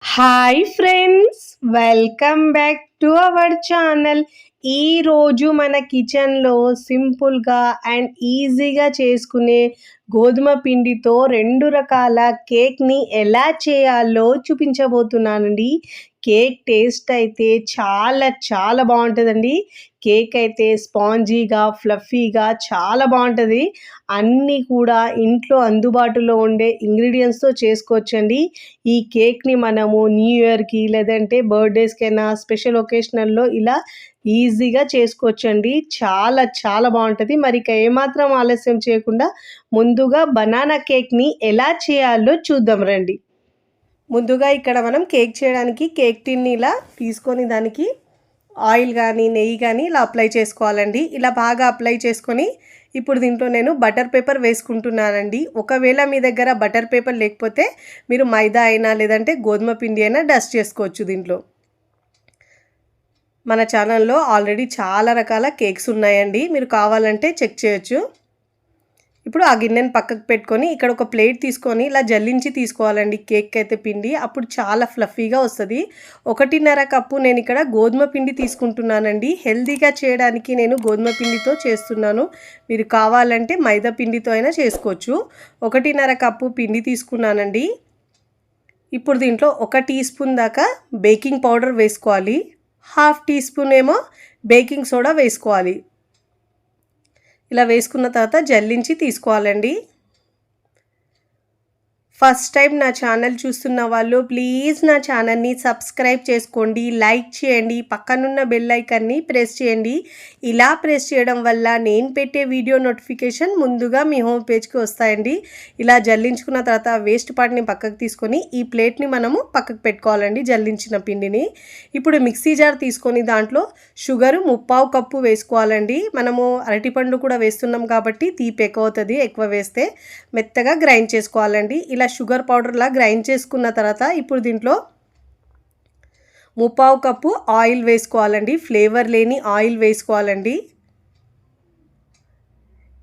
Hi friends, welcome back to our channel. ఈరోజు మన కిచెన్లో సింపుల్గా అండ్ ఈజీగా చేసుకునే గోధుమ పిండితో 2 రకాల కేక్ని ఎలా చేయాలో చూపించబోతున్నానండి. కేక్ టేస్ట్ అయితే చాలా చాలా బాగుంటుందండి. కేక్ అయితే స్పాంజీగా ఫ్లఫీగా చాలా బాగుంటుంది. అన్నీ కూడా ఇంట్లో అందుబాటులో ఉండే ఇంగ్రీడియంట్స్తో చేసుకోవచ్చండి. ఈ కేక్ని మనము న్యూ ఇయర్కి లేదంటే బర్త్డేస్కైనా స్పెషల్ ఒకేషనల్లో ఇలా ఈజీగా చేసుకోవచ్చండి. చాలా చాలా బాగుంటుంది. మరి ఇక ఏమాత్రం ఆలస్యం చేయకుండా ముందుగా బనానా కేక్ని ఎలా చేయాలో చూద్దాం రండి. ముందుగా ఇక్కడ మనం కేక్ చేయడానికి కేక్ టిన్ని ఇలా తీసుకొని దానికి ఆయిల్ కానీ నెయ్యి కానీ ఇలా అప్లై చేసుకోవాలండి. ఇలా బాగా అప్లై చేసుకొని ఇప్పుడు దీంట్లో నేను బటర్ పేపర్ వేసుకుంటున్నానండి. ఒకవేళ మీ దగ్గర బటర్ పేపర్ లేకపోతే మీరు మైదా అయినా లేదంటే గోధుమ పిండి అయినా డస్ట్ చేసుకోవచ్చు. దీంట్లో మన ఛానల్లో ఆల్రెడీ చాలా రకాల కేక్స్ ఉన్నాయండి, మీరు కావాలంటే చెక్ చేయొచ్చు. ఇప్పుడు ఆ గిన్నెని పక్కకు పెట్టుకొని ఇక్కడ ఒక ప్లేట్ తీసుకొని ఇలా జల్లించి తీసుకోవాలండి కేక్ అయితే పిండి. అప్పుడు చాలా ఫ్లఫీగా వస్తుంది. 1.5 కప్పు నేను ఇక్కడ గోధుమ పిండి తీసుకుంటున్నానండి. హెల్తీగా చేయడానికి నేను గోధుమ పిండితో చేస్తున్నాను. మీరు కావాలంటే మైదా పిండితో అయినా చేసుకోవచ్చు. 1.5 కప్పు పిండి తీసుకున్నానండి. ఇప్పుడు దీంట్లో 1 టీ స్పూన్ దాకా బేకింగ్ పౌడర్ వేసుకోవాలి. 1/2 టీ స్పూన్ ఏమో బేకింగ్ సోడా వేసుకోవాలి. ఇలా వేసుకున్న తర్వాత జల్లించి తీసుకోవాలండి. ఫస్ట్ టైం నా ఛానల్ చూస్తున్న వాళ్ళు ప్లీజ్ నా ఛానల్ని సబ్స్క్రైబ్ చేసుకోండి, లైక్ చేయండి, పక్కనున్న బెల్ ఐకాన్ని ప్రెస్ చేయండి. ఇలా ప్రెస్ చేయడం వల్ల నేను పెట్టే వీడియో నోటిఫికేషన్ ముందుగా మీ హోమ్ పేజ్కి వస్తాయండి. ఇలా జల్లించుకున్న తర్వాత వేస్ట్ పార్ట్ని పక్కకు తీసుకొని ఈ ప్లేట్ని మనము పక్కకు పెట్టుకోవాలండి, జల్లించిన పిండిని. ఇప్పుడు మిక్సీ జార్ తీసుకొని దాంట్లో షుగరు 3/4 కప్పు వేసుకోవాలండి. మనము అరటిపండు కూడా వేస్తున్నాం కాబట్టి తీపి ఎక్కువ అవుతుంది, ఎక్కువ వేస్తే. మెత్తగా గ్రైండ్ చేసుకోవాలండి. ఇలా షుగర్ పౌడర్లా గ్రైండ్ చేసుకున్న తర్వాత ఇప్పుడు దీంట్లో 3/4 కప్పు ఆయిల్ వేసుకోవాలండి. ఫ్లేవర్ లేని ఆయిల్ వేసుకోవాలండి.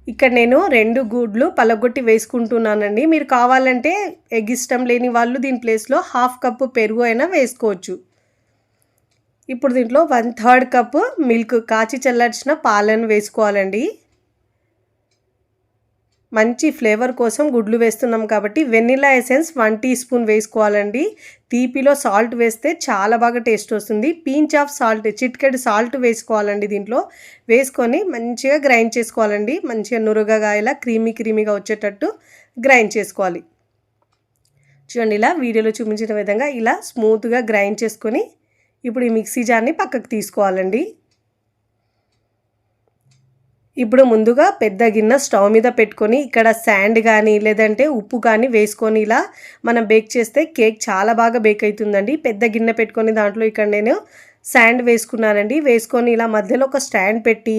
ఇక్కడ నేను 2 గుడ్లు పలగొట్టి వేసుకుంటున్నానండి. మీరు కావాలంటే ఎగ్ ఇష్టం లేని వాళ్ళు దీని ప్లేస్లో 1/2 కప్పు పెరుగు అయినా వేసుకోవచ్చు. ఇప్పుడు దీంట్లో 1/3 కప్పు మిల్క్, కాచి చల్లార్చిన పాలను వేసుకోవాలండి. మంచి ఫ్లేవర్ కోసం గుడ్లు వేస్తున్నాం కాబట్టి వెనిలా ఎసెన్స్ 1 టీ స్పూన్ వేసుకోవాలండి. తీపిలో సాల్ట్ వేస్తే చాలా బాగా టేస్ట్ వస్తుంది. పించ్ ఆఫ్ సాల్ట్, చిటికెడు సాల్ట్ వేసుకోవాలండి. దీంట్లో వేసుకొని మంచిగా గ్రైండ్ చేసుకోవాలండి. మంచిగా నురగగా ఇలా క్రీమీగా వచ్చేటట్టు గ్రైండ్ చేసుకోవాలి. చూడండి, ఇలా వీడియోలో చూపించిన విధంగా ఇలా స్మూత్గా గ్రైండ్ చేసుకొని ఇప్పుడు ఈ మిక్సీ జార్ని పక్కకు తీసుకోవాలండి. ఇప్పుడు ముందుగా పెద్ద గిన్నె స్టవ్ మీద పెట్టుకొని ఇక్కడ శాండ్ కానీ లేదంటే ఉప్పు కానీ వేసుకొని ఇలా మనం బేక్ చేస్తే కేక్ చాలా బాగా బేక్ అవుతుందండి. పెద్ద గిన్నె పెట్టుకొని దాంట్లో ఇక్కడ నేను శాండ్ వేసుకున్నానండి. వేసుకొని ఇలా మధ్యలో ఒక స్టాండ్ పెట్టి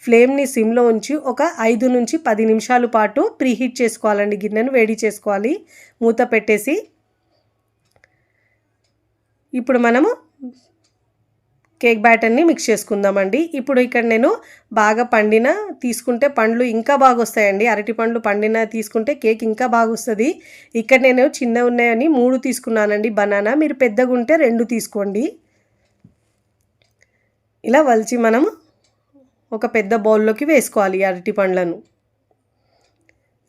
ఫ్లేమ్ని సిమ్లో ఉంచి ఒక 5 నుంచి 10 నిమిషాల పాటు ప్రీహీట్ చేసుకోవాలండి. గిన్నెను వేడి చేసుకోవాలి మూత పెట్టేసి. ఇప్పుడు మనము కేక్ బ్యాటర్ని మిక్స్ చేసుకుందామండి. ఇప్పుడు ఇక్కడ నేను బాగా పండిన తీసుకుంటే పండ్లు ఇంకా బాగా వస్తాయండి. అరటి పండ్లు పండిన తీసుకుంటే కేక్ ఇంకా బాగా వస్తుంది. ఇక్కడ నేను చిన్న ఉన్నాయని 3 తీసుకున్నానండి బనానా. మీరు పెద్దగా ఉంటే 2 తీసుకోండి. ఇలా వలిచి మనం ఒక పెద్ద బౌల్లోకి వేసుకోవాలి అరటి పండ్లను.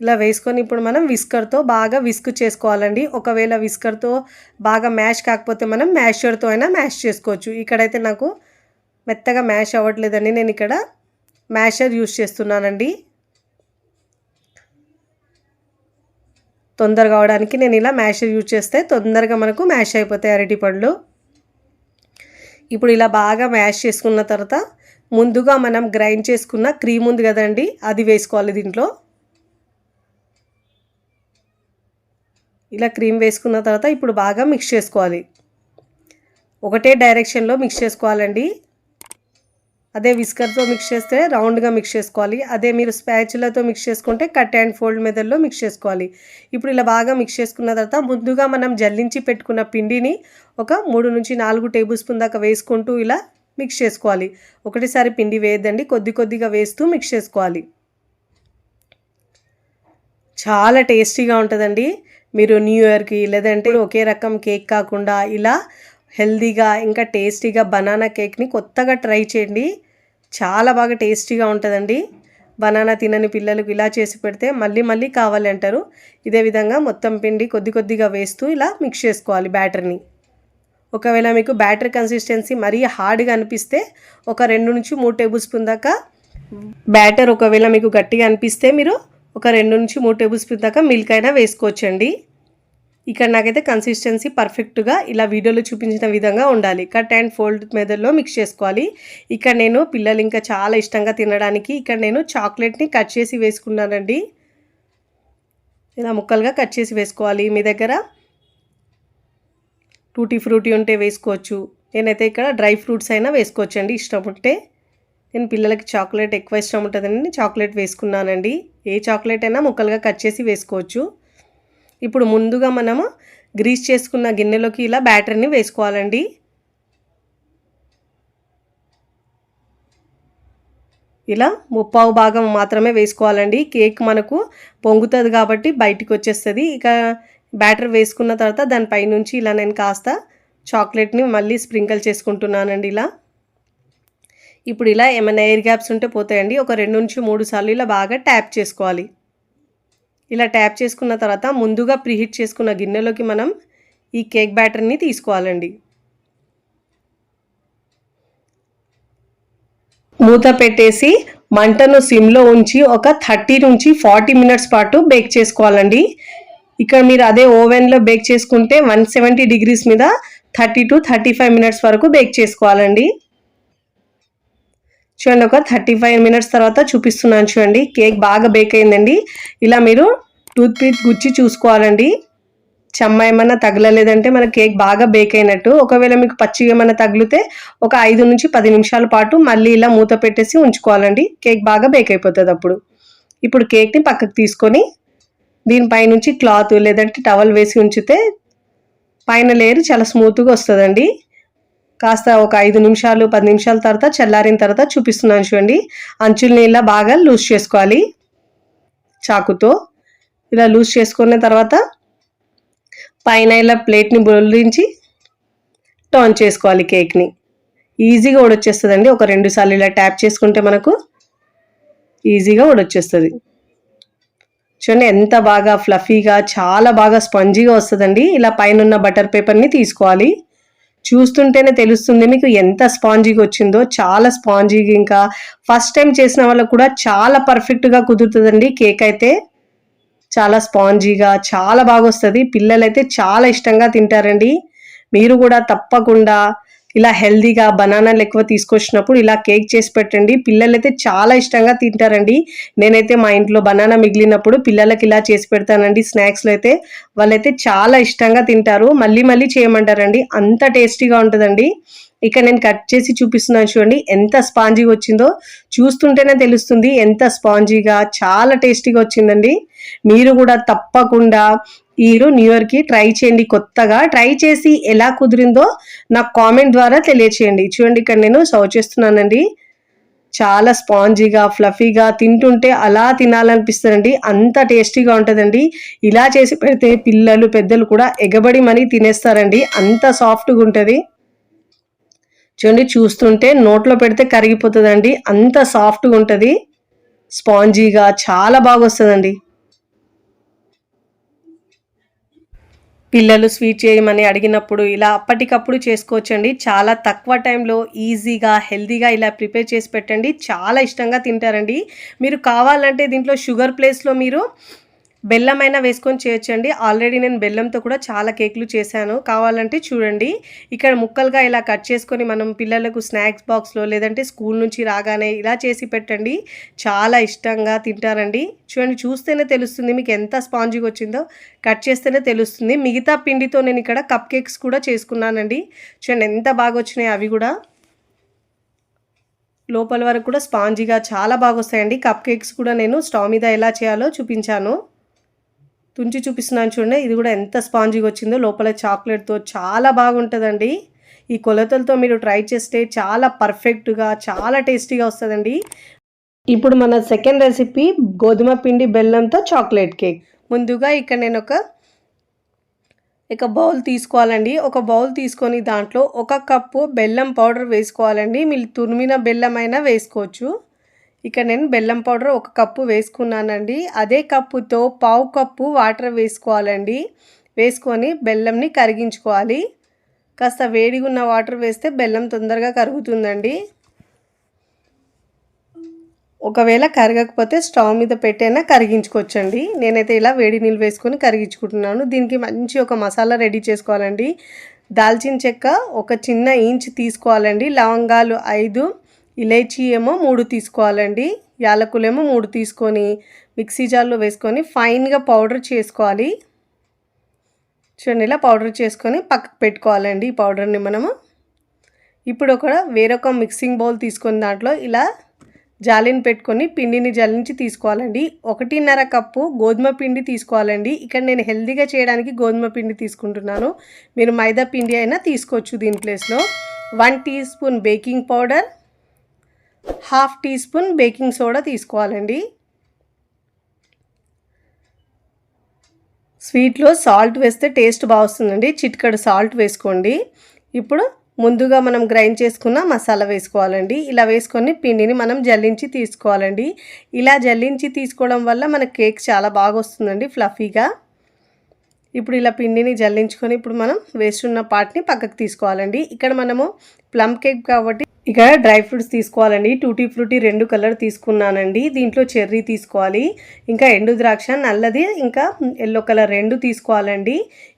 ఇలా వేసుకొని ఇప్పుడు మనం విస్కర్తో బాగా విస్క్ చేసుకోవాలండి. ఒకవేళ విస్కర్తో బాగా మ్యాష్ కాకపోతే మనం మ్యాషర్తో అయినా మ్యాష్ చేసుకోవచ్చు. ఇక్కడైతే నాకు మెత్తగా మ్యాష్ అవ్వట్లేదని నేను ఇక్కడ మ్యాషర్ యూస్ చేస్తున్నానండి. తొందరగా అవడానికి నేను ఇలా మ్యాషర్ యూజ్ చేస్తే తొందరగా మనకు మ్యాష్ అయిపోతాయి అరటి పండ్లు. ఇప్పుడు ఇలా బాగా మ్యాష్ చేసుకున్న తర్వాత ముందుగా మనం గ్రైండ్ చేసుకున్న క్రీమ్ ఉంది కదండి, అది వేసుకోవాలి దీంట్లో. ఇలా క్రీమ్ వేసుకున్న తర్వాత ఇప్పుడు బాగా మిక్స్ చేసుకోవాలి. ఒకటే డైరెక్షన్లో మిక్స్ చేసుకోవాలండి. అదే విస్కర్తో మిక్స్ చేస్తే రౌండ్గా మిక్స్ చేసుకోవాలి. అదే మీరు స్పాచులాతో మిక్స్ చేసుకుంటే కట్ అండ్ ఫోల్డ్ మెథడ్లో మిక్స్ చేసుకోవాలి. ఇప్పుడు ఇలా బాగా మిక్స్ చేసుకున్న తర్వాత ముందుగా మనం జల్లించి పెట్టుకున్న పిండిని ఒక 3 నుంచి 4 టేబుల్ స్పూన్ దాకా వేసుకుంటూ ఇలా మిక్స్ చేసుకోవాలి. ఒకటేసారి పిండి వేయద్దండి, కొద్దిగా వేస్తూ మిక్స్ చేసుకోవాలి. చాలా టేస్టీగా ఉంటుందండి. మీరు న్యూ ఇయర్కి లేదంటే ఒకే రకం కేక్ కాకుండా ఇలా హెల్దీగా ఇంకా టేస్టీగా బనానా కేక్ని కొత్తగా ట్రై చేయండి. చాలా బాగా టేస్టీగా ఉంటుందండి. బనానా తినని పిల్లలకు ఇలా చేసి పెడితే మళ్ళీ మళ్ళీ కావాలి అంటారు. ఇదే విధంగా మొత్తం పిండి కొద్ది కొద్దిగా వేస్తూ ఇలా మిక్స్ చేసుకోవాలి బ్యాటర్ని. ఒకవేళ మీకు బ్యాటర్ కన్సిస్టెన్సీ మరీ హార్డ్గా అనిపిస్తే ఒక 2 నుంచి 3 టేబుల్ స్పూన్ దాకా బ్యాటర్, ఒకవేళ మీకు గట్టిగా అనిపిస్తే మీరు ఒక 2 నుంచి 3 టేబుల్ స్పూన్ దాకా మిల్క్ అయినా వేసుకోవచ్చండి. ఇక్కడ నాకైతే కన్సిస్టెన్సీ పర్ఫెక్ట్గా ఇలా వీడియోలో చూపించిన విధంగా ఉండాలి. కట్ అండ్ ఫోల్డ్ మెథడ్లో మిక్స్ చేసుకోవాలి. ఇక్కడ నేను పిల్లలు ఇంకా చాలా ఇష్టంగా తినడానికి ఇక్కడ నేను చాక్లెట్ని కట్ చేసి వేసుకున్నానండి. ఇలా ముక్కలుగా కట్ చేసి వేసుకోవాలి. మీ దగ్గర టూటీ ఫ్రూటీ ఉంటే వేసుకోవచ్చు. నేనైతే ఇక్కడ డ్రై ఫ్రూట్స్ అయినా వేసుకోవచ్చండి ఇష్టం ఉంటే. నేను పిల్లలకి చాక్లెట్ ఎక్కువ ఇష్టం ఉంటుందని చాక్లెట్ వేసుకున్నానండి. ఏ చాక్లెట్ అయినా ముక్కలుగా కట్ చేసి వేసుకోవచ్చు. ఇప్పుడు ముందుగా మనము గ్రీస్ చేసుకున్న గిన్నెలోకి ఇలా బ్యాటర్ని వేసుకోవాలండి. ఇలా 3/4 భాగం మాత్రమే వేసుకోవాలండి. కేక్ మనకు పొంగుతుంది కాబట్టి బయటికి వచ్చేస్తుంది. ఇక బ్యాటర్ వేసుకున్న తర్వాత దానిపై నుంచి ఇలా నేను కాస్త చాక్లెట్ని మళ్ళీ స్ప్రింకిల్ చేసుకుంటున్నానండి. ఇప్పుడు ఇలా ఏమైనా ఎయిర్ గ్యాప్స్ ఉంటే పోతాయండి. ఒక 2 నుంచి 3 సార్లు ఇలా బాగా ట్యాప్ చేసుకోవాలి. ఇలా ట్యాప్ చేసుకున్న తర్వాత ముందుగా ప్రీహీట్ చేసుకున్న గిన్నెలోకి మనం ఈ కేక్ బ్యాటర్ని తీసుకోవాలండి. మూత పెట్టేసి మంటను సిమ్లో ఉంచి ఒక 30 నుంచి 40 మినిట్స్ పాటు బేక్ చేసుకోవాలండి. ఇక్కడ మీరు అదే ఓవెన్లో బేక్ చేసుకుంటే 170 డిగ్రీస్ మీద 30 to 35 మినిట్స్ వరకు బేక్ చేసుకోవాలండి. చూడండి, ఒక 35 మినిట్స్ తర్వాత చూపిస్తున్నాను చూడండి. కేక్ బాగా బేక్ అయిందండి. ఇలా మీరు టూత్ పిక్ గుచ్చి చూసుకోవాలండి. చెమ్మ ఏమన్నా తగలలేదంటే మన కేక్ బాగా బేక్ అయినట్టు. ఒకవేళ మీకు పచ్చిగా ఏమన్నా తగిలితే ఒక 5 నుంచి 10 నిమిషాల పాటు మళ్ళీ ఇలా మూత పెట్టేసి ఉంచుకోవాలండి. కేక్ బాగా బేక్ అయిపోతుంది అప్పుడు. ఇప్పుడు కేక్ని పక్కకు తీసుకొని దీనిపై నుంచి క్లాత్ లేదంటే టవల్ వేసి ఉంచితే పైన లేయర్ చాలా స్మూత్గా వస్తుందండి. కాస్త ఒక 5 నిమిషాలు 10 నిమిషాల తర్వాత చల్లారిన తర్వాత చూపిస్తున్నాను చూడండి. అంచుల్ని ఇలా బాగా లూజ్ చేసుకోవాలి చాకుతో. ఇలా లూజ్ చేసుకున్న తర్వాత పైన ఇలా ప్లేట్ని బొల్లించి టర్న్ చేసుకోవాలి. కేక్ని ఈజీగా ఊడొచ్చేస్తుందండి. ఒక 2 సార్లు ఇలా ట్యాప్ చేసుకుంటే మనకు ఈజీగా ఊడొచ్చేస్తుంది. చూడండి ఎంత బాగా ఫ్లఫీగా చాలా బాగా స్పంజీగా వస్తుందండి. ఇలా పైన బటర్ పేపర్ని తీసుకోవాలి. చూస్తుంటేనే తెలుస్తుంది మీకు ఎంత స్పాంజీగా వచ్చిందో. చాలా స్పాంజీగా, ఇంకా ఫస్ట్ టైం చేసిన వాళ్ళకు కూడా చాలా పర్ఫెక్ట్గా కుదురుతుందండి. కేక్ అయితే చాలా స్పాంజీగా చాలా బాగా వస్తుంది. పిల్లలైతే చాలా ఇష్టంగా తింటారండి. మీరు కూడా తప్పకుండా ఇలా హెల్దీగా బనానాలు ఎక్కువ తీసుకొచ్చినప్పుడు ఇలా కేక్ చేసి పెట్టండి. పిల్లలైతే చాలా ఇష్టంగా తింటారండి. నేనైతే మా ఇంట్లో బనానా మిగిలినప్పుడు పిల్లలకి ఇలా చేసి పెడతానండి. స్నాక్స్లో అయితే వాళ్ళైతే చాలా ఇష్టంగా తింటారు. మళ్ళీ మళ్ళీ చేయమంటారండి. అంత టేస్టీగా ఉంటుందండి. ఇక నేను కట్ చేసి చూపిస్తున్నాను చూడండి. ఎంత స్పాంజీగా వచ్చిందో చూస్తుంటేనే తెలుస్తుంది. ఎంత స్పాంజీగా చాలా టేస్టీగా వచ్చిందండి. మీరు కూడా తప్పకుండా న్యూ ఇయర్కి ట్రై చేయండి. కొత్తగా ట్రై చేసి ఎలా కుదిరిందో నాకు కామెంట్ ద్వారా తెలియచేయండి. చూడండి, ఇక్కడ నేను సర్వ్ చేస్తున్నానండి. చాలా స్పాంజీగా ఫ్లఫీగా తింటుంటే అలా తినాలనిపిస్తుందండి. అంత టేస్టీగా ఉంటుందండి. ఇలా చేసి పెడితే పిల్లలు పెద్దలు కూడా ఎగబడి మరీ తినేస్తారండి. అంత సాఫ్ట్గా ఉంటుంది. చూడండి, చూస్తుంటే నోట్లో పెడితే కరిగిపోతుందండి. అంత సాఫ్ట్గా ఉంటుంది. స్పాంజీగా చాలా బాగా వస్తుందండి. పిల్లలు స్వీట్ చేయమని అడిగినప్పుడు ఇలా అప్పటికప్పుడు చేసుకోవచ్చండి. చాలా తక్కువ టైంలో ఈజీగా హెల్దీగా ఇలా ప్రిపేర్ చేసి పెట్టండి. చాలా ఇష్టంగా తింటారండి. మీరు కావాలంటే దీంట్లో షుగర్ ప్లేస్లో మీరు బెల్లమైనా వేసుకొని చేయొచ్చండి. ఆల్రెడీ నేను బెల్లంతో కూడా చాలా కేకులు చేశాను. కావాలంటే చూడండి. ఇక్కడ ముక్కలుగా ఇలా కట్ చేసుకొని మనం పిల్లలకు స్నాక్స్ బాక్స్లో లేదంటే స్కూల్ నుంచి రాగానే ఇలా చేసి పెట్టండి. చాలా ఇష్టంగా తింటారండి. చూడండి, చూస్తేనే తెలుస్తుంది మీకు ఎంత స్పాంజీగా వచ్చిందో. కట్ చేస్తేనే తెలుస్తుంది. మిగతా పిండితో నేను ఇక్కడ కప్ కేక్స్ కూడా చేసుకున్నానండి. చూడండి ఎంత బాగా వచ్చినాయి. అవి కూడా లోపల వరకు కూడా స్పాంజీగా చాలా బాగా వస్తాయండి. కప్ కేక్స్ కూడా నేను స్టవ్ మీద ఎలా చేయాలో చూపించాను. తుంచి చూపిస్తున్నాను చూడండి. ఇది కూడా ఎంత స్పాంజీగా వచ్చిందో. లోపల చాక్లెట్తో చాలా బాగుంటుందండి. ఈ కొలతలతో మీరు ట్రై చేస్తే చాలా పర్ఫెక్ట్గా చాలా టేస్టీగా వస్తుందండి. ఇప్పుడు మన సెకండ్ రెసిపీ గోధుమ పిండి బెల్లంతో చాక్లెట్ కేక్. ముందుగా ఇక్కడ నేను ఒక ఇక బౌల్ తీసుకోవాలండి. ఒక బౌల్ తీసుకొని దాంట్లో 1 కప్పు బెల్లం పౌడర్ వేసుకోవాలండి. మీరు తురిమిన బెల్లం అయినా వేసుకోవచ్చు. ఇక నేను బెల్లం పౌడర్ 1 కప్పు వేసుకున్నానండి. అదే కప్పుతో పావు కప్పు వాటర్ వేసుకోవాలండి. వేసుకొని బెల్లంని కరిగించుకోవాలి. కాస్త వేడిగా ఉన్న వాటర్ వేస్తే బెల్లం తొందరగా కరుగుతుందండి. ఒకవేళ కరగకపోతే స్టవ్ మీద పెట్టైనా కరిగించుకోవచ్చండి. నేనైతే ఇలా వేడి నీళ్ళు వేసుకొని కరిగించుకుంటున్నాను. దీనికి మంచి ఒక మసాలా రెడీ చేసుకోవాలండి. దాల్చిన చెక్క ఒక చిన్న ఇంచ్ తీసుకోవాలండి. లవంగాలు 5, ఇలైచీ ఏమో 3 తీసుకోవాలండి. యాలకులేమో 3 తీసుకొని మిక్సీ జార్లో వేసుకొని ఫైన్గా పౌడర్ చేసుకోవాలి. చూడండి, ఇలా పౌడర్ చేసుకొని పక్కకు పెట్టుకోవాలండి ఈ పౌడర్ని మనము. ఇప్పుడు వేరొక మిక్సింగ్ బౌల్ తీసుకొని దాంట్లో ఇలా జాలిని పెట్టుకొని పిండిని జల్లించి తీసుకోవాలండి. 1.5 కప్పు గోధుమ పిండి తీసుకోవాలండి. ఇక్కడ నేను హెల్తీగా చేయడానికి గోధుమ పిండి తీసుకుంటున్నాను. మీరు మైదా పిండి అయినా తీసుకోవచ్చు దీని ప్లేస్లో. 1 teaspoon baking powder, 1/2 teaspoon baking soda తీసుకోవాలండి. స్వీట్లో సాల్ట్ వేస్తే టేస్ట్ బాగా వస్తుందండి. చిటికెడు సాల్ట్ వేసుకోండి. ఇప్పుడు ముందుగా మనం గ్రైండ్ చేసుకున్న మసాలా వేసుకోవాలండి. ఇలా వేసుకొని పిండిని మనం జల్లించి తీసుకోవాలండి. ఇలా జల్లించి తీసుకోవడం వల్ల మన కేక్ చాలా బాగా వస్తుందండి ఫ్లఫీగా. ఇప్పుడు ఇలా పిండిని జల్లించుకొని ఇప్పుడు మనం వేస్తున్న పార్ట్ని పక్కకు తీసుకోవాలండి. ఇక్కడ మనము ప్లమ్ కేక్ కాబట్టి ఇక్కడ డ్రై ఫ్రూట్స్ తీసుకోవాలండి. టూటీ ఫ్రూటీ 2 కలర్ తీసుకున్నానండి. దీంట్లో చెర్రీ తీసుకోవాలి, ఇంకా ఎండు ద్రాక్ష నల్లది, ఇంకా ఎల్లో కలర్ 2 తీసుకోవాలండి.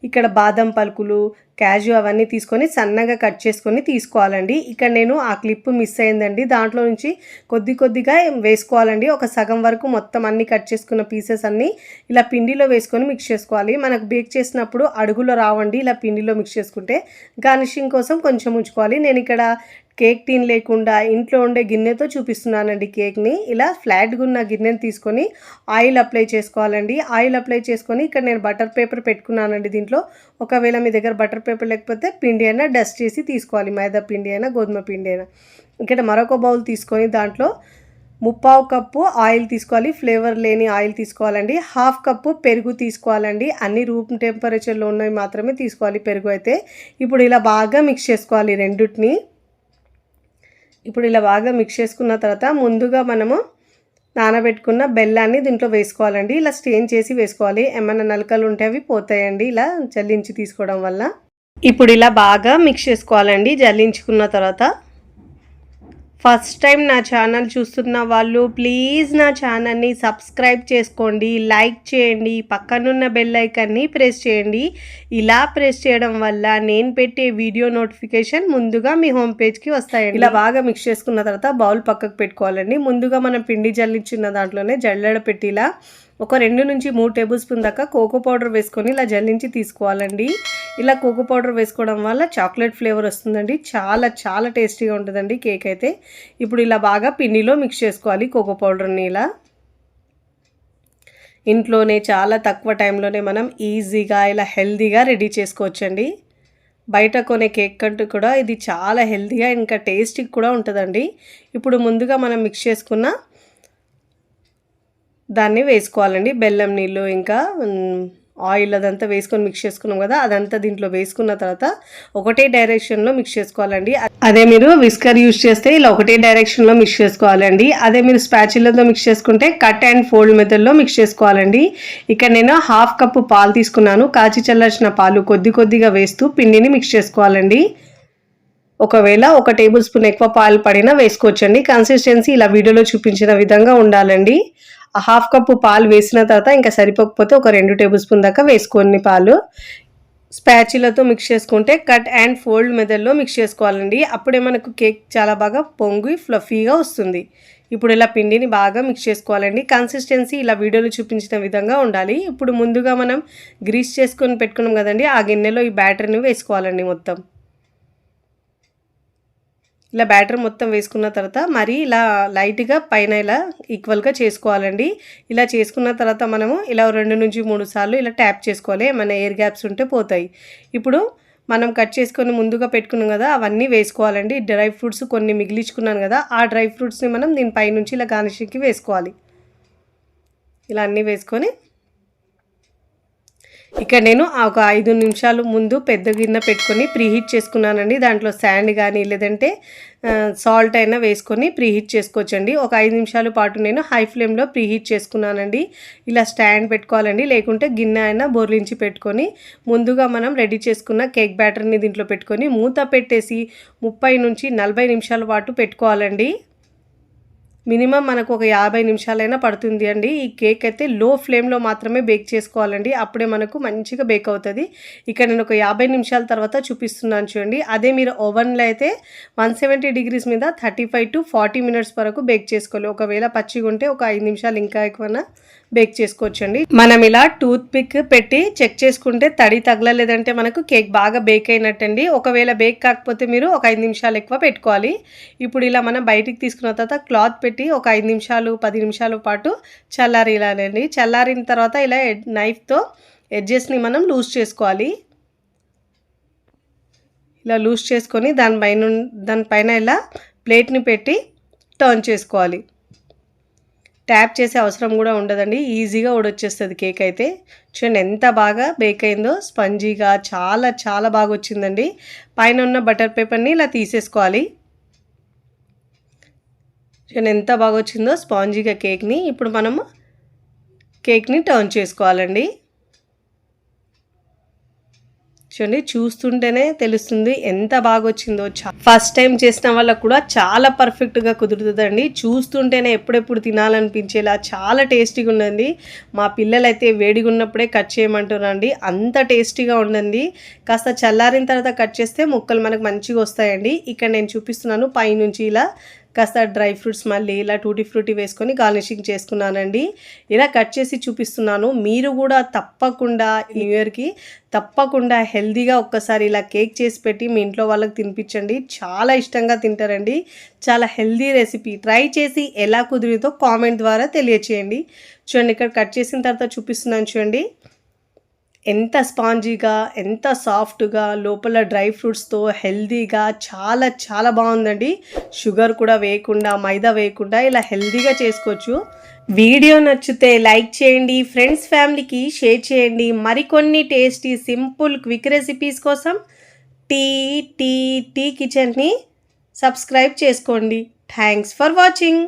ఇక్కడ బాదం పలుకులు, క్యాజు అవన్నీ తీసుకొని సన్నగా కట్ చేసుకొని తీసుకోవాలండి. ఇక్కడ నేను ఆ క్లిప్ మిస్ అయిందండి. దాంట్లో నుంచి కొద్దిగా వేసుకోవాలండి. ఒక సగం వరకు మొత్తం అన్ని కట్ చేసుకున్న పీసెస్ అన్నీ ఇలా పిండిలో వేసుకొని మిక్స్ చేసుకోవాలి. మనకు బేక్ చేసినప్పుడు అడుగులో రావండి ఇలా పిండిలో మిక్స్ చేసుకుంటే. గార్నిషింగ్ కోసం కొంచెం ఉంచుకోవాలి. నేను ఇక్కడ కేక్ టీన్ లేకుండా ఇంట్లో ఉండే గిన్నెతో చూపిస్తున్నానండి కేక్ని. ఇలా ఫ్లాట్గా ఉన్న గిన్నెని తీసుకొని ఆయిల్ అప్లై చేసుకోవాలండి. ఆయిల్ అప్లై చేసుకొని ఇక్కడ నేను బటర్ పేపర్ పెట్టుకున్నానండి దీంట్లో. ఒకవేళ మీ దగ్గర బటర్ పేపర్ లేకపోతే పిండి అయినా డస్ట్ చేసి తీసుకోవాలి, మైదా పిండి అయినా గోధుమ పిండి అయినా. ఇక్కడ మరొక బౌల్ తీసుకొని దాంట్లో 3/4 కప్పు ఆయిల్ తీసుకోవాలి. ఫ్లేవర్ లేని ఆయిల్ తీసుకోవాలండి. 1/2 కప్పు పెరుగు తీసుకోవాలండి. అన్ని రూమ్ టెంపరేచర్లో ఉన్నవి మాత్రమే తీసుకోవాలి పెరుగు అయితే. ఇప్పుడు ఇలా బాగా మిక్స్ చేసుకోవాలి రెండుటిని. ఇప్పుడు ఇలా బాగా మిక్స్ చేసుకున్న తర్వాత ముందుగా మనము నానబెట్టుకున్న బెల్లాన్ని దీంట్లో వేసుకోవాలండి. ఇలా స్టెయిన్ చేసి వేసుకోవాలి. ఏమైనా నలకలు ఉంటే అవి పోతాయండి ఇలా జల్లించి తీసుకోవడం వల్ల. ఇప్పుడు ఇలా బాగా మిక్స్ చేసుకోవాలండి జల్లించుకున్న తర్వాత. ఫస్ట్ టైం నా ఛానల్ చూస్తున్న వాళ్ళు ప్లీజ్ నా ఛానల్ని సబ్స్క్రైబ్ చేసుకోండి, లైక్ చేయండి, పక్కనున్న బెల్ ఐకాన్ని ప్రెస్ చేయండి. ఇలా ప్రెస్ చేయడం వల్ల నేను పెట్టే వీడియో నోటిఫికేషన్ ముందుగా మీ హోమ్ పేజ్కి వస్తాయండి. ఇలా బాగా మిక్స్ చేసుకున్న తర్వాత బౌల్ పక్కకు పెట్టుకోవాలండి. ముందుగా మనం పిండి జల్లించిన దాంట్లోనే జల్లెడ పెట్టి ఇలా ఒక 2 నుంచి 3 టేబుల్ స్పూన్ దాకా కోకో పౌడర్ వేసుకొని ఇలా జల్లించి తీసుకోవాలండి. ఇలా కోకో పౌడర్ వేసుకోవడం వల్ల చాక్లెట్ ఫ్లేవర్ వస్తుందండి. చాలా చాలా టేస్టీగా ఉంటుందండి కేక్ అయితే. ఇప్పుడు ఇలా బాగా పిండిలో మిక్స్ చేసుకోవాలి కోకో పౌడర్ని. ఇలా ఇంట్లోనే చాలా తక్కువ టైంలోనే మనం ఈజీగా ఇలా హెల్తీగా రెడీ చేసుకోవచ్చండి. బయట కొనే కేక్ కంటే కూడా ఇది చాలా హెల్తీగా ఇంకా టేస్టీ కూడా ఉంటుందండి. ఇప్పుడు ముందుగా మనం మిక్స్ చేసుకున్న దాన్ని వేసుకోవాలండి. బెల్లం నీళ్ళు ఇంకా ఆయిల్ అదంతా వేసుకొని మిక్స్ చేసుకున్నాం కదా, అదంతా దీంట్లో వేసుకున్న తర్వాత ఒకటే డైరెక్షన్లో మిక్స్ చేసుకోవాలండి. అదే మీరు విస్కర్ యూజ్ చేస్తే ఇలా ఒకటే డైరెక్షన్లో మిక్స్ చేసుకోవాలండి. అదే మీరు స్పాచులాతో మిక్స్ చేసుకుంటే కట్ అండ్ ఫోల్డ్ మెథడ్లో మిక్స్ చేసుకోవాలండి. ఇక్కడ నేను 1/2 కప్పు పాలు తీసుకున్నాను. కాచి చల్లార్చిన పాలు కొద్దిగా వేస్తూ పిండిని మిక్స్ చేసుకోవాలండి. ఒకవేళ 1 టేబుల్ స్పూన్ ఎక్కువ పాలు పడినా వేసుకోవచ్చండి. కన్సిస్టెన్సీ ఇలా వీడియోలో చూపించిన విధంగా ఉండాలండి. 1/2 కప్పు పాలు వేసిన తర్వాత ఇంకా సరిపోకపోతే ఒక 2 టేబుల్ స్పూన్ దాకా వేసుకోండి పాలు. స్పాచులాతో మిక్స్ చేసుకుంటే కట్ అండ్ ఫోల్డ్ మెథడ్లో మిక్స్ చేసుకోవాలండి. అప్పుడే మనకు కేక్ చాలా బాగా పొంగి ఫ్లఫీగా వస్తుంది. ఇప్పుడు ఇలా పిండిని బాగా మిక్స్ చేసుకోవాలండి. కన్సిస్టెన్సీ ఇలా వీడియోలో చూపించిన విధంగా ఉండాలి. ఇప్పుడు ముందుగా మనం గ్రీస్ చేసుకొని పెట్టుకున్నాం కదండి, ఆ గిన్నెలో ఈ బ్యాటర్ని వేసుకోవాలండి మొత్తం. ఇలా బ్యాటర్ మొత్తం వేసుకున్న తర్వాత మరి ఇలా లైట్గా పైన ఇలా ఈక్వల్గా చేసుకోవాలండి. ఇలా చేసుకున్న తర్వాత మనము ఇలా 2 నుంచి 3 సార్లు ఇలా ట్యాప్ చేసుకోవాలి. ఏమైనా ఎయిర్ గ్యాప్స్ ఉంటే పోతాయి. ఇప్పుడు మనం కట్ చేసుకొని ముందుగా పెట్టుకున్నాం కదా, అవన్నీ వేసుకోవాలండి. డ్రై ఫ్రూట్స్ కొన్ని మిగిలించుకున్నాను కదా, ఆ డ్రై ఫ్రూట్స్ని మనం దీనిపై నుంచి ఇలా గార్నిషింగ్కి వేసుకోవాలి. ఇలా అన్నీ వేసుకొని ఇక్కడ నేను ఒక 5 నిమిషాలు ముందు పెద్ద గిన్నె పెట్టుకొని ప్రీహీట్ చేసుకున్నానండి. దాంట్లో శాండ్ కానీ లేదంటే సాల్ట్ అయినా వేసుకొని ప్రీహీట్ చేసుకోవచ్చండి. ఒక 5 నిమిషాల పాటు నేను హై ఫ్లేమ్లో ప్రీహీట్ చేసుకున్నానండి. ఇలా స్టాండ్ పెట్టుకోవాలండి, లేకుంటే గిన్నె అయినా బోర్లించి పెట్టుకొని ముందుగా మనం రెడీ చేసుకున్న కేక్ బ్యాటర్ని దీంట్లో పెట్టుకొని మూత పెట్టేసి 30 నుంచి 40 నిమిషాల పాటు పెట్టుకోవాలండి. మినిమం మనకు ఒక 50 నిమిషాలైనా పడుతుంది అండి. ఈ కేక్ అయితే లో ఫ్లేమ్లో మాత్రమే బేక్ చేసుకోవాలండి, అప్పుడే మనకు మంచిగా బేక్ అవుతుంది. ఇక్కడ నేను ఒక 50 నిమిషాల తర్వాత చూపిస్తున్నాను చూడండి. అదే మీరు ఓవెన్లో అయితే 170 డిగ్రీస్ మీద 35 to 40 మినిట్స్ వరకు బేక్ చేసుకోవాలి. ఒకవేళ పచ్చిగా ఉంటే ఒక 5 నిమిషాలు ఇంకా ఎక్కువైనా బేక్ చేసుకోవచ్చండి. మనం ఇలా టూత్ పిక్ పెట్టి చెక్ చేసుకుంటే తడి తగలలేదంటే మనకు కేక్ బాగా బేక్ అయినట్టండి. ఒకవేళ బేక్ కాకపోతే మీరు ఒక 5 నిమిషాలు ఎక్కువ పెట్టుకోవాలి. ఇప్పుడు ఇలా మనం బయటికి తీసుకున్న తర్వాత క్లాత్ పెట్టి ఒక 5 నిమిషాలు 10 నిమిషాల పాటు చల్లారిలాలండి. చల్లారిన తర్వాత ఇలా నైఫ్తో ఎడ్జెస్ని మనం లూజ్ చేసుకోవాలి. ఇలా లూజ్ చేసుకొని దానిపైన ఇలా ప్లేట్ని పెట్టి టర్న్ చేసుకోవాలి. ట్యాప్ చేసే అవసరం కూడా ఉండదండి, ఈజీగా ఉడొచ్చేస్తుంది కేక్ అయితే. చూడండి ఎంత బాగా బేక్ అయిందో, స్పంజీగా చాలా చాలా బాగా వచ్చిందండి. పైన ఉన్న బటర్ పేపర్ని ఇలా తీసేసుకోవాలి. చూడండి ఎంత బాగా వచ్చిందో స్పాంజీగా కేక్ని. ఇప్పుడు మనము కేక్ని టర్న్ చేసుకోవాలండి. చూడండి చూస్తుంటేనే తెలుస్తుంది ఎంత బాగా వచ్చిందో. ఫస్ట్ టైం చేసిన వాళ్ళకు కూడా చాలా పర్ఫెక్ట్గా కుదురుతుందండి. చూస్తుంటేనే ఎప్పుడెప్పుడు తినాలనిపించేలా చాలా టేస్టీగా ఉండండి. మా పిల్లలైతే వేడిగా ఉన్నప్పుడే కట్ చేయమంటారండి, అంత టేస్టీగా ఉండండి. కాస్త చల్లారిన తర్వాత కట్ చేస్తే ముక్కలు మనకు మంచిగా వస్తాయండి. ఇక్కడ నేను చూపిస్తున్నాను పైనుంచి ఇలా కాస్త డ్రై ఫ్రూట్స్ మళ్ళీ ఇలా టూటీ ఫ్రూటీ వేసుకొని గార్నిషింగ్ చేసుకున్నానండి. ఇలా కట్ చేసి చూపిస్తున్నాను. మీరు కూడా తప్పకుండా న్యూ ఇయర్కి తప్పకుండా హెల్తీగా ఒక్కసారి ఇలా కేక్ చేసి పెట్టి మీ ఇంట్లో వాళ్ళకి తినిపించండి. చాలా ఇష్టంగా తింటారండి. చాలా హెల్తీ రెసిపీ. ట్రై చేసి ఎలా కుదిరితో కామెంట్ ద్వారా తెలియచేయండి. చూడండి ఇక్కడ కట్ చేసిన తర్వాత చూపిస్తున్నాను చూడండి. ఎంత స్పాంజీగా ఎంత సాఫ్ట్గా లోపల డ్రై ఫ్రూట్స్తో హెల్తీగా చాలా చాలా బాగుందండి. షుగర్ కూడా వేయకుండా మైదా వేయకుండా ఇలా హెల్తీగా చేసుకోవచ్చు. వీడియో నచ్చితే లైక్ చేయండి, ఫ్రెండ్స్ ఫ్యామిలీకి షేర్ చేయండి. మరికొన్ని టేస్టీ సింపుల్ క్విక్ రెసిపీస్ కోసం టీ కిచెన్ని సబ్స్క్రైబ్ చేసుకోండి. Thanks for watching.